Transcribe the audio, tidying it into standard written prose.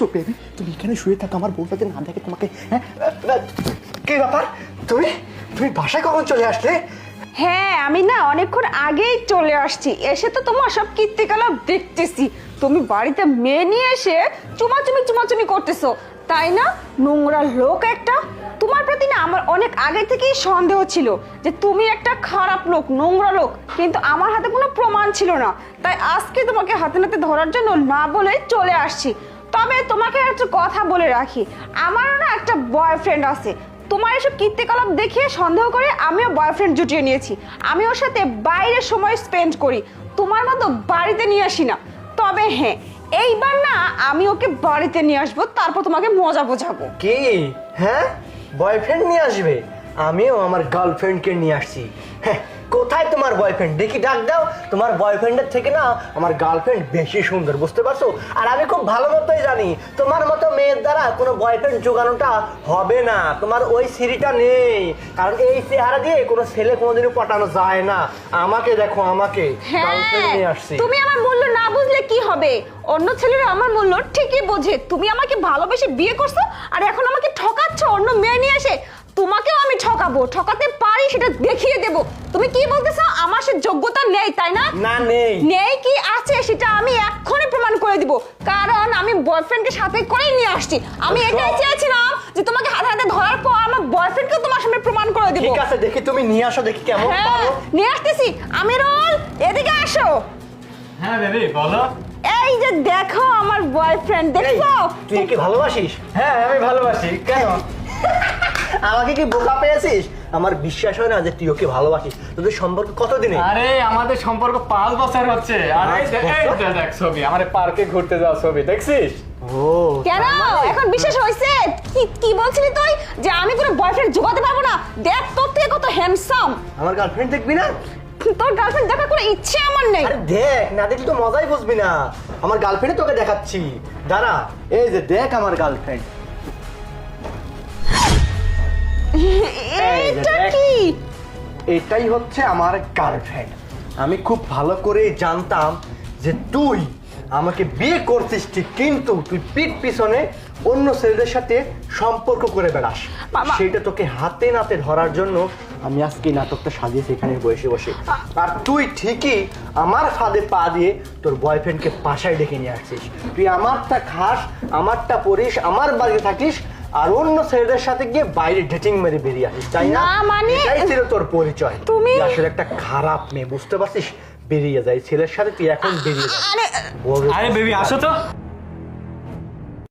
So baby তুমি এখানে শুয়ে থাকো, আমার বউ যাতে না দেখে তোমাকে। হ্যাঁ কি ব্যাপার, তুমি তুমি বাসায় কখন চলে আসলে? হ্যাঁ আমি না অনেকক্ষণ আগেই চলে আসছি, এসে তো তোমার সব কীর্তিকলাপ দেখতেছি। তুমি বাড়িতে মেয়ে নিয়ে এসে চুমাচুমি করতেছো, তাই না? নোংরা লোক একটা। তোমার প্রতি না আমার অনেক আগে থেকেই সন্দেহ ছিল যে তুমি একটা খারাপ লোক, নোংরা লোক, কিন্তু আমার হাতে কোনো প্রমাণ ছিল না। তাই আজকে তোমাকে হাতে নাতে ধরার জন্য না বলে চলে আসছি। তবে তোমাকে একটা কথা বলে রাখি, আমারও না একটা বয়ফ্রেন্ড আছে। তোমার এসব কীর্তিকলাপ দেখে সন্দেহ করে আমিও বয়ফ্রেন্ড জুটিয়ে নিয়েছি। আমি ওর সাথে বাইরে সময় স্পেন্ড করি, তোমার মতো বাড়িতে নিয়ে আসি না। তবে হ্যাঁ, এইবার না আমি ওকে বাড়িতে নিয়ে আসবো, তারপর তোমাকে মজা বোঝাবো। কি? হ্যাঁ বয়ফ্রেন্ড নিয়ে আসবে? আমিও আমার গার্লফ্রেন্ডকে নিয়ে আসছি। হ্যাঁ কোথায় তোমার বয়ফ্রেন্ড? দেখি ডাক দাও। তোমার বয়ফ্রেন্ডের থেকে না আমার গার্লফ্রেন্ড বেশি সুন্দর, বুঝতে পারছো? আর আমি খুব ভালো মতোই জানি তোমার মতো মেয়ের দ্বারা কোনো বয়ফ্রেন্ড জোগানোটা হবে না। তোমার ওই সিঁড়িটা নেই, কারণ এই চেহারা দিয়ে কোনো ছেলে কোনোদিনও পটানো যায় না। আমাকে দেখো, আমাকে গার্লফ্রেন্ড হ্যাঁ, নিয়ে আসছি। তুমি আমার মূল্য না বুঝলে কি হবে? অন্য ছেলেরা আমার মূল্য ঠিকই বোঝে। তুমি আমাকে ভালোবেসে বিয়ে করছো, আর এখন আমাকে ঠকাচ্ছ অন্য মেয়ে নিয়ে এসে। তোমাকেও আমি ঠকাবো, ঠকাতে পারি সেটা দেখিয়ে দেব। তুমি কি বলতেছো? আমার সে যোগ্যতা নেই, তাই না? না নেই। নেই কি আছে সেটা আমি এক্ষুনি প্রমাণ করে দিব, কারণ আমি বয়ফ্রেন্ডকে সাথে করেই নিয়ে আসছি। আমি এটাই চেয়েছিলাম যে তোমাকে হাতে হাতে ধরার পর আমার বয়ফ্রেন্ডকে তোমার সামনে প্রমাণ করে দিব। ঠিক আছে, দেখি তুমি নিয়ে আসো, দেখি কেমন হ্যাঁ পারো। নিয়ে আসতেছি। আমিরুল এদিকে আসো। হ্যাঁ বেবি বলো। এই যে দেখো আমার বয়ফ্রেন্ড, দেখছো? তুই কি ভালোবাসিস? হ্যাঁ আমি ভালোবাসি। কেন? আমাকে কি বোকা পেয়েছিস? আমার বিশ্বাস হয় না যে তুই ওকে ভালোবাসিস। তোদের সম্পর্ক কতদিনে? আরে আমাদের সম্পর্ক 5 বছর হচ্ছে। আরে 5 বছর? দেখ ছবি, আমাদের পার্কে ঘুরতে যাওয়া ছবি দেখছিস? ও কেন এখন বিশেষ হয়েছে? কি কি বলছিলি তুই যে আমি কোনো বয়ফ্রেন্ড জোগাতে পারবো না? দেখ তোর থেকে কত হ্যান্ডসাম। আমার গার্লফ্রেন্ড দেখবি না? তোর গার্লফ্রেন্ড দেখার কোনো ইচ্ছে আমার নেই। আরে দেখ না, দেখলে তো মজাই বুঝবি না। আমার গার্লফ্রেন্ড তোকে দেখাচ্ছি, দাঁড়া। এই যে দেখ আমার গার্লফ্রেন্ড। এটা কি? এটাই হচ্ছে আমার গার্লফ্রেন্ড। আমি খুব ভালো করে জানতাম যে তুই আমাকে বিয়ে করছিস ঠিক, কিন্তু তুই পিঠ পিছনে অন্য ছেলেদের সাথে সম্পর্ক করে বেড়াস। মামা। সেটা তোকে হাতে নাতে ধরার জন্য আমি আজকে নাটকটা সাজিয়েছি এখানে বসে বসে। আর তুই ঠিকই আমার ফাঁদে পা দিয়ে তোর বয়ফ্রেন্ডকে বাসায় ডেকে নিয়ে আসছিস। তুই আমারটা খাস, আমারটা পরিস, আমার বাড়িতে থাকিস, আর অন্য ছেলেদের সাথে গিয়ে বাইরে ডেটিং মেরে বেরিয়ে আসিস, তাই না? না, মানে এটাই ছিল তোর পরিচয়। তুমি তুই আসলে একটা খারাপ মেয়ে, বুঝতে পারছিস? বেরিয়ে যায় ছেলের সাথে, তুই এখন বেরিয়ে যা। আরে বল। আরে বেবি আসো তো।